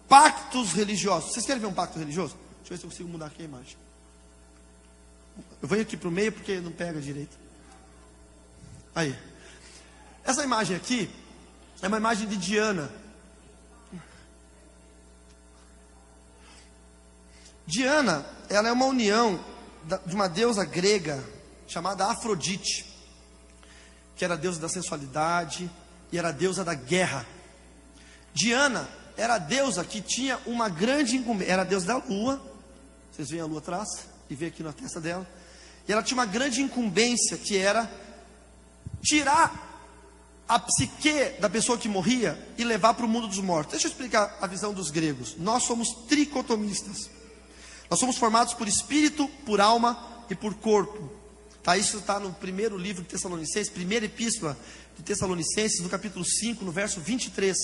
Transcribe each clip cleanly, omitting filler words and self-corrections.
Pactos religiosos. Vocês querem ver um pacto religioso? Deixa eu ver se eu consigo mudar aqui a imagem. Eu venho aqui para o meio porque não pega direito. Aí. Essa imagem aqui é uma imagem de Diana. Diana, ela é uma união de uma deusa grega chamada Afrodite, que era a deusa da sensualidade e era a deusa da guerra. Diana era a deusa que tinha uma grande incumbência, era a deusa da lua. Vocês veem a lua atrás e veem aqui na testa dela. E ela tinha uma grande incumbência, que era tirar a psique da pessoa que morria e levar para o mundo dos mortos. Deixa eu explicar a visão dos gregos. Nós somos tricotomistas. Nós somos formados por espírito, por alma e por corpo. Tá, isso está no primeiro livro de Tessalonicenses, primeira epístola de Tessalonicenses, no capítulo 5, no verso 23.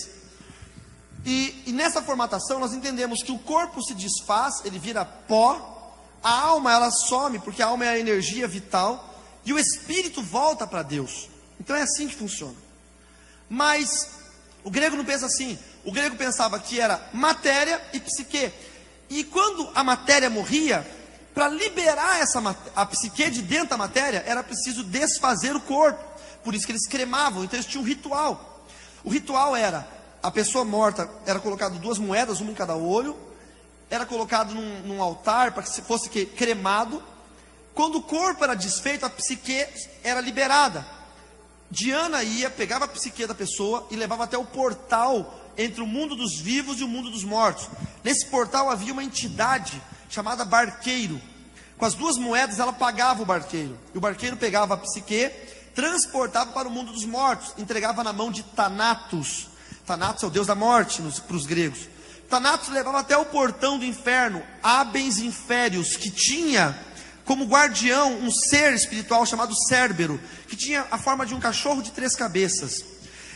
E nessa formatação nós entendemos que o corpo se desfaz, ele vira pó. A alma, ela some, porque a alma é a energia vital. E o espírito volta para Deus. Então é assim que funciona. Mas o grego não pensa assim. O grego pensava que era matéria e psique. E quando a matéria morria, para liberar a psique de dentro da matéria, era preciso desfazer o corpo. Por isso que eles cremavam. Então eles tinham um ritual. O ritual era: a pessoa morta era colocado 2 moedas, uma em cada olho. Era colocado num altar para que fosse cremado. Quando o corpo era desfeito, a psique era liberada. Diana ia, pegava a psique da pessoa e levava até o portal entre o mundo dos vivos e o mundo dos mortos. Nesse portal havia uma entidade chamada barqueiro. Com as 2 moedas ela pagava o barqueiro. E o barqueiro pegava a psique, transportava para o mundo dos mortos, entregava na mão de Thanatos. Thanatos é o deus da morte para os gregos. Thanatos levava até o portão do inferno, Abens Inférios, que tinha como guardião um ser espiritual chamado Cérbero, que tinha a forma de um cachorro de 3 cabeças.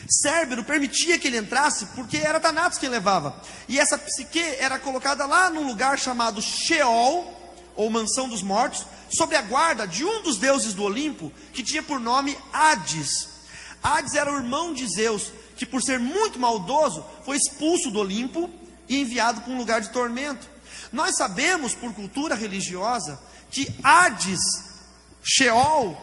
Cérbero permitia que ele entrasse, porque era Thanatos quem levava. E essa psique era colocada lá num lugar chamado Sheol, ou Mansão dos Mortos, sob a guarda de um dos deuses do Olimpo, que tinha por nome Hades. Hades era o irmão de Zeus, que por ser muito maldoso, foi expulso do Olimpo e enviado para um lugar de tormento. Nós sabemos, por cultura religiosa, que Hades, Sheol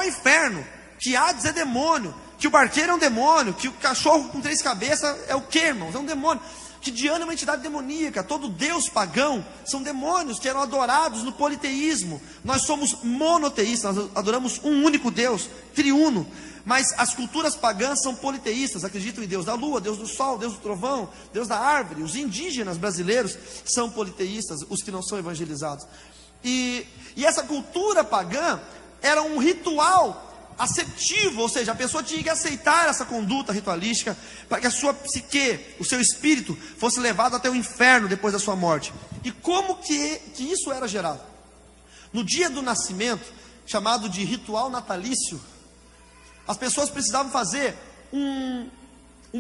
é inferno, que Hades é demônio, que o barqueiro é um demônio, que o cachorro com 3 cabeças é o quê, irmãos? É um demônio. Que Diana é uma entidade demoníaca. Todo deus pagão são demônios que eram adorados no politeísmo. Nós somos monoteístas, nós adoramos um único Deus, triuno. Mas as culturas pagãs são politeístas, acreditam em Deus da lua, Deus do sol, Deus do trovão, Deus da árvore. Os indígenas brasileiros são politeístas, os que não são evangelizados. E essa cultura pagã era um ritual aceptivo, ou seja, a pessoa tinha que aceitar essa conduta ritualística para que a sua psique, o seu espírito, fosse levado até o inferno depois da sua morte. E como que isso era gerado? No dia do nascimento, chamado de ritual natalício, as pessoas precisavam fazer um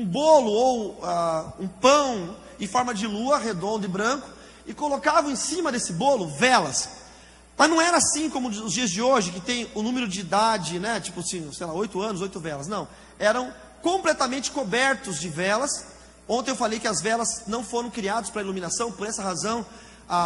bolo ou um pão em forma de lua, redondo e branco, e colocavam em cima desse bolo velas. Mas não era assim como os dias de hoje, que tem o número de idade, né? Tipo assim, sei lá, 8 anos, 8 velas. Não, eram completamente cobertos de velas. Ontem eu falei que as velas não foram criadas para iluminação. Por essa razão,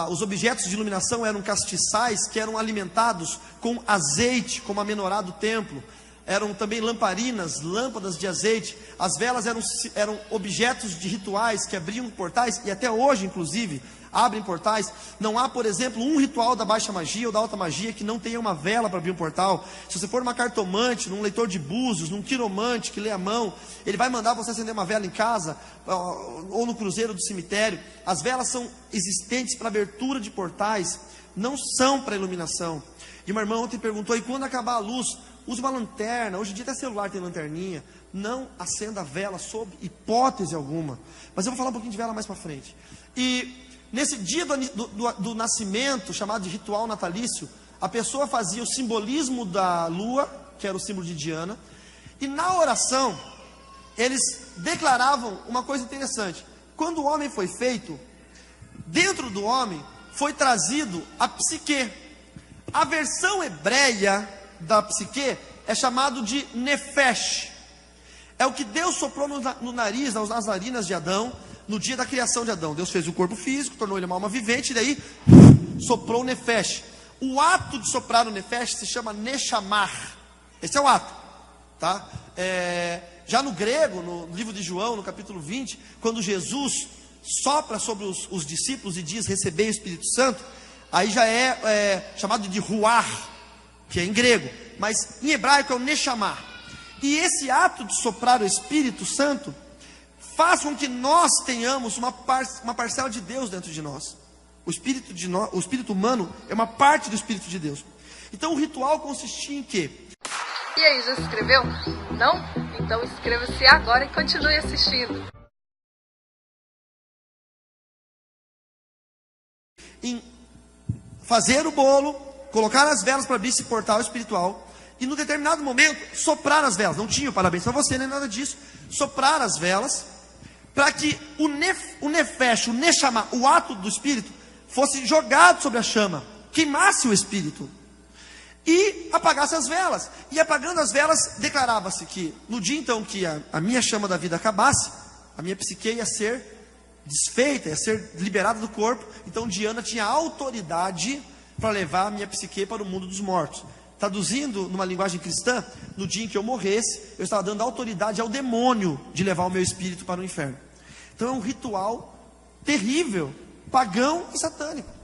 os objetos de iluminação eram castiçais, que eram alimentados com azeite, como a menorá do templo. Eram também lamparinas, lâmpadas de azeite. As velas eram objetos de rituais que abriam portais, e até hoje, inclusive, abrem portais. Não há, por exemplo, um ritual da baixa magia ou da alta magia que não tenha uma vela para abrir um portal. Se você for numa cartomante, num leitor de búzios, num quiromante que lê a mão, ele vai mandar você acender uma vela em casa, ou no cruzeiro do cemitério. As velas são existentes para abertura de portais, não são para iluminação. E uma irmã ontem perguntou: e quando acabar a luz? Use uma lanterna. Hoje em dia até celular tem lanterninha. Não acenda a vela sob hipótese alguma. Mas eu vou falar um pouquinho de vela mais para frente. E nesse dia do nascimento, chamado de ritual natalício, a pessoa fazia o simbolismo da lua, que era o símbolo de Diana. E na oração, eles declaravam uma coisa interessante. Quando o homem foi feito, dentro do homem foi trazido a psique. A versão hebreia da psique é chamado de nefesh. É o que Deus soprou no nariz, nas narinas de Adão, no dia da criação de Adão. Deus fez o corpo físico, tornou ele uma alma vivente, e daí soprou o nefesh. O ato de soprar o nefesh se chama neshamar. Esse é o ato, tá? Já no grego, no livro de João, no capítulo 20, quando Jesus sopra sobre os discípulos e diz: recebei o Espírito Santo, aí já é chamado de ruach, que é em grego, mas em hebraico é o neshamar. E esse ato de soprar o Espírito Santo faz com que nós tenhamos uma parcela de Deus dentro de nós. O espírito humano é uma parte do Espírito de Deus. Então o ritual consistia em quê? E aí, já se inscreveu? Não? Então inscreva-se agora e continue assistindo. Em fazer o bolo, colocar as velas para abrir esse portal espiritual, e no determinado momento, soprar as velas. Não tinha o parabéns para você, nem nada disso. Soprar as velas, para que o nefesh, o neshamah, o ato do Espírito, fosse jogado sobre a chama, queimasse o Espírito, e apagasse as velas. E apagando as velas, declarava-se que no dia então que a minha chama da vida acabasse, a minha psique ia ser desfeita, ia ser liberada do corpo. Então Diana tinha autoridade para levar a minha psique para o mundo dos mortos. Traduzindo numa linguagem cristã, no dia em que eu morresse, eu estava dando autoridade ao demônio de levar o meu espírito para o inferno. Então é um ritual terrível, pagão e satânico.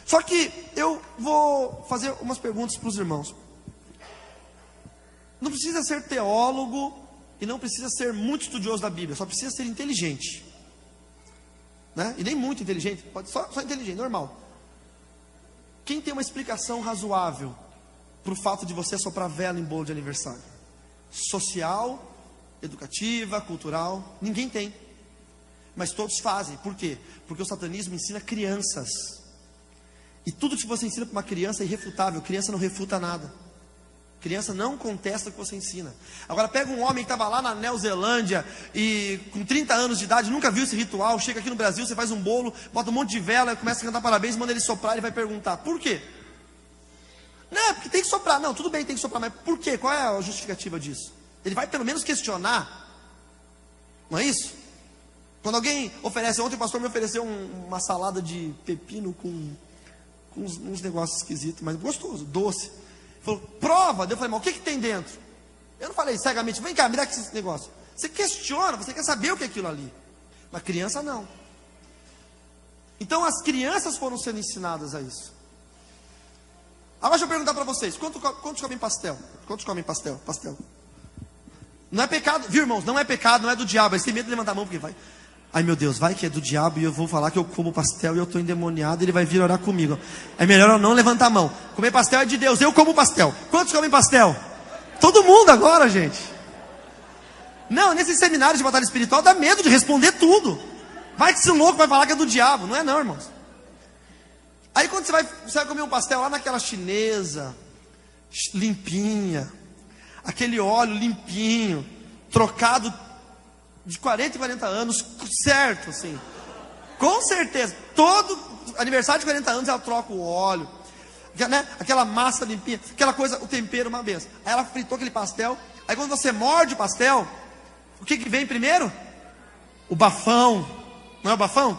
Só que eu vou fazer umas perguntas para os irmãos. Não precisa ser teólogo e não precisa ser muito estudioso da Bíblia, só precisa ser inteligente, né? E nem muito inteligente, pode só inteligente, normal. Quem tem uma explicação razoável para o fato de você soprar vela em bolo de aniversário? Social, educativa, cultural, ninguém tem. Mas todos fazem. Por quê? Porque o satanismo ensina crianças. E tudo que você ensina para uma criança é irrefutável. Criança não refuta nada. Criança não contesta o que você ensina. Agora pega um homem que estava lá na Neozelândia e com 30 anos de idade, nunca viu esse ritual, chega aqui no Brasil, você faz um bolo, bota um monte de vela, começa a cantar parabéns, manda ele soprar, ele vai perguntar: por quê? Não, porque tem que soprar. Não, tudo bem, tem que soprar, mas por quê? Qual é a justificativa disso? Ele vai pelo menos questionar. Não é isso? Quando alguém oferece, ontem o pastor me ofereceu uma salada de pepino com uns negócios esquisitos, mas gostoso, doce. Ele falou: prova. Eu falei: mas o que tem dentro? Eu não falei cegamente: vem cá, me dá esse negócio. Você questiona, você quer saber o que é aquilo ali. Mas criança não. Então as crianças foram sendo ensinadas a isso. Agora deixa eu perguntar para vocês: quantos comem pastel? Quantos comem pastel? Pastel. Não é pecado, viu, irmãos? Não é pecado, não é do diabo. Eles têm medo de levantar a mão porque vai: ai meu Deus, vai que é do diabo e eu vou falar que eu como pastel e eu estou endemoniado e ele vai vir orar comigo. É melhor eu não levantar a mão. Comer pastel é de Deus, eu como pastel. Quantos comem pastel? Todo mundo agora, gente. Não, nesse seminário de batalha espiritual dá medo de responder tudo. Vai que esse louco vai falar que é do diabo. Não é não, irmãos. Aí quando você vai comer um pastel lá naquela chinesa, limpinha, aquele óleo limpinho, trocado de 40 e 40 anos, certo, assim. Com certeza, todo aniversário de 40 anos ela troca o óleo, né? Aquela massa limpinha, aquela coisa, o tempero, uma benção. Aí ela fritou aquele pastel, aí quando você morde o pastel, o que vem primeiro? O bafão, não é o bafão?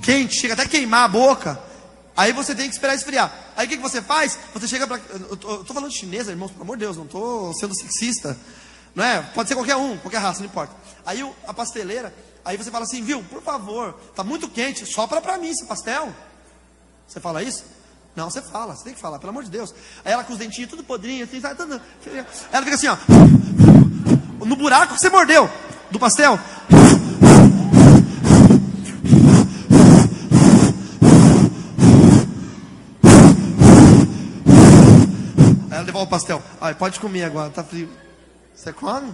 Quente, chega até a queimar a boca. Aí você tem que esperar esfriar. Aí o que você faz? Você chega para... Eu tô falando de chinesa, irmãos, pelo amor de Deus, não estou sendo sexista. Não é? Pode ser qualquer um, qualquer raça, não importa. Aí a pasteleira, aí você fala assim: viu, por favor, tá muito quente, sopra para mim esse pastel. Você fala isso? Não, você fala, você tem que falar, pelo amor de Deus. Aí ela com os dentinhos tudo podrinhos, assim, ela fica assim, ó, no buraco que você mordeu do pastel. Aí ela devolve o pastel. Ai, pode comer agora, tá frio. Você come?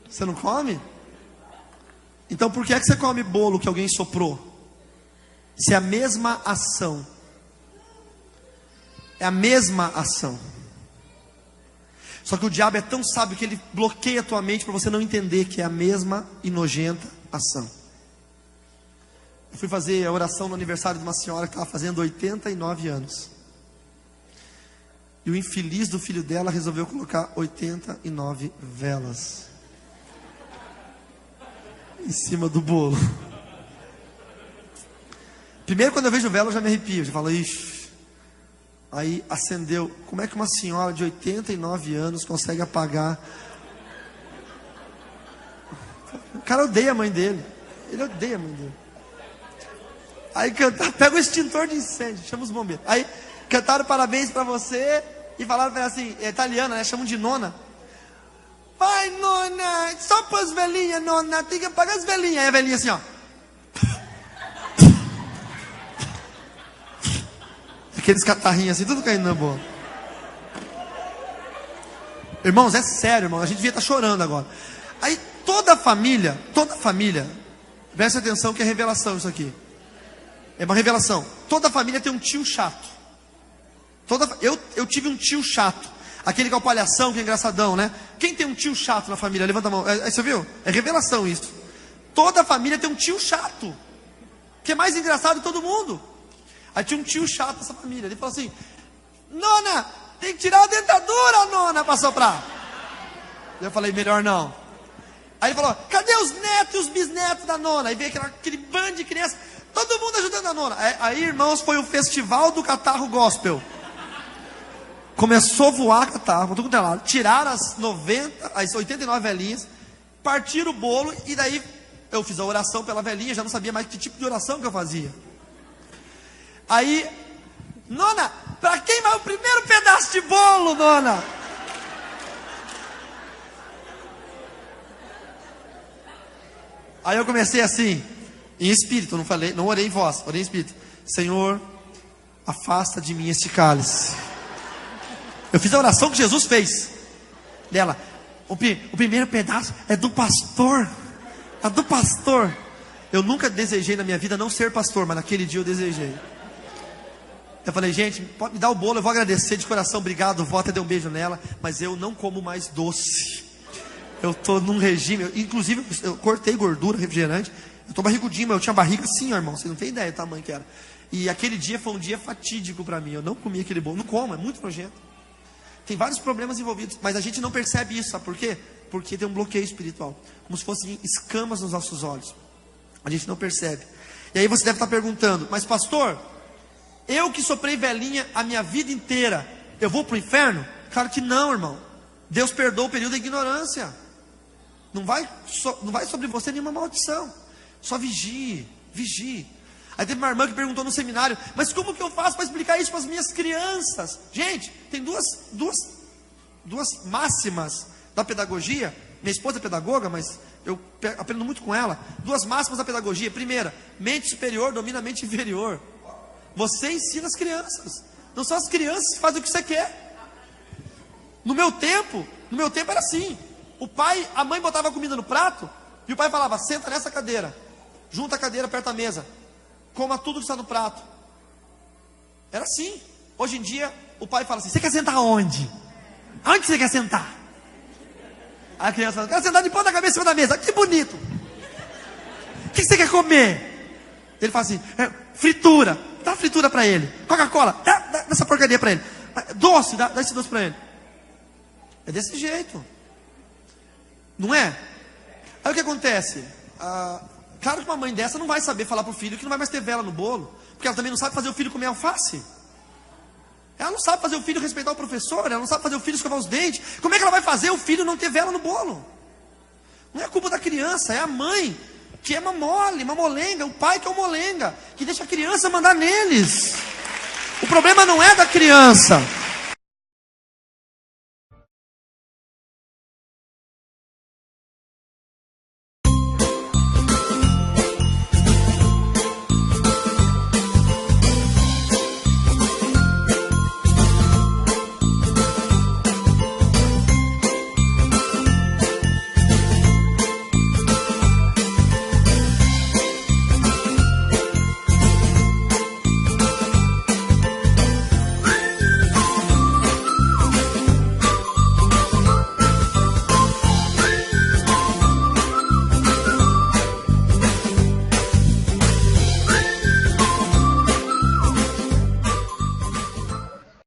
Você não come? Então por que você come bolo que alguém soprou? Se é a mesma ação. É a mesma ação. Só que o diabo é tão sábio que ele bloqueia a tua mente para você não entender que é a mesma e nojenta ação. Eu fui fazer a oração no aniversário de uma senhora que estava fazendo 89 anos. E o infeliz do filho dela resolveu colocar 89 velas em cima do bolo. Primeiro, quando eu vejo vela, eu já me arrepio. Eu já falo, ixi. Aí acendeu. Como é que uma senhora de 89 anos consegue apagar? O cara odeia a mãe dele. Ele odeia a mãe dele. Aí cantaram, pega o extintor de incêndio, chama os bombeiros. Aí cantaram parabéns pra você e falaram pra ela assim, é italiana, né? Chamam de nona. Vai, nona, só para as velhinhas, nona, tem que apagar as velhinhas. Aí a velhinha assim, ó. Aqueles catarrinhos assim, tudo caindo na boca. Irmãos, é sério, irmão, a gente devia estar chorando agora. Aí toda família, preste atenção que é revelação isso aqui. É uma revelação. Toda família tem um tio chato. Eu tive um tio chato. Aquele que é o palhação, que é engraçadão, né? Quem tem um tio chato na família? Levanta a mão. Você viu? É revelação isso. Toda família tem um tio chato, que é mais engraçado de todo mundo. Aí tinha um tio chato nessa família. Ele falou assim: nona, tem que tirar a dentadura, nona, para soprar. Eu falei, melhor não. Aí ele falou, cadê os netos e os bisnetos da nona? Aí veio aquele bando de crianças, todo mundo ajudando a nona. Aí, irmãos, foi o festival do catarro gospel. Começou a voar catarro, tudo é lado. Tiraram as 89 velhinhas, partiram o bolo, e daí eu fiz a oração pela velhinha, já não sabia mais que tipo de oração que eu fazia. Aí, nona, para quem vai o primeiro pedaço de bolo, nona? Aí eu comecei assim, em espírito, não orei em voz, orei em espírito. Senhor, afasta de mim este cálice. Eu fiz a oração que Jesus fez. Dela, o primeiro pedaço é do pastor. É do pastor. Eu nunca desejei na minha vida não ser pastor, mas naquele dia eu desejei. Eu falei, gente, pode me dar o bolo, eu vou agradecer de coração, obrigado, vou até dar um beijo nela, mas eu não como mais doce. Eu estou num regime, inclusive eu cortei gordura, refrigerante, eu estou barrigudinho, mas eu tinha barriga assim, ó, irmão, você não tem ideia do tamanho que era. E aquele dia foi um dia fatídico para mim, eu não comi aquele bolo, não como, é muito nojento. Tem vários problemas envolvidos, mas a gente não percebe isso, sabe por quê? Porque tem um bloqueio espiritual, como se fossem escamas nos nossos olhos. A gente não percebe. E aí você deve estar perguntando, mas pastor, eu que soprei velhinha a minha vida inteira, eu vou para o inferno? Claro que não, irmão. Deus perdoa o período da ignorância. Não vai sobre você nenhuma maldição. Só vigie. Aí teve uma irmã que perguntou no seminário, mas como que eu faço para explicar isso para as minhas crianças? Gente, tem duas máximas da pedagogia. Minha esposa é pedagoga, mas eu aprendo muito com ela. Duas máximas da pedagogia. Primeira, mente superior domina a mente inferior. Você ensina as crianças. Não são as crianças que fazem o que você quer. No meu tempo era assim. A mãe botava a comida no prato, e o pai falava, senta nessa cadeira, junta a cadeira perto da mesa, coma tudo que está no prato. Era assim. Hoje em dia, o pai fala assim, você quer sentar onde? Aonde você quer sentar? Aí a criança fala, quero sentar de ponta cabeça em cima da mesa, que bonito. O que você quer comer? Ele fala assim, fritura, dá fritura para ele. Coca-Cola, dá essa porcaria para ele. Doce, dá esse doce para ele. É desse jeito. Não é? Aí o que acontece? Claro que uma mãe dessa não vai saber falar para o filho que não vai mais ter vela no bolo, porque ela também não sabe fazer o filho comer alface. Ela não sabe fazer o filho respeitar o professor, ela não sabe fazer o filho escovar os dentes. Como é que ela vai fazer o filho não ter vela no bolo? Não é culpa da criança, é a mãe que é uma molenga, o pai que é um molenga, que deixa a criança mandar neles. O problema não é da criança.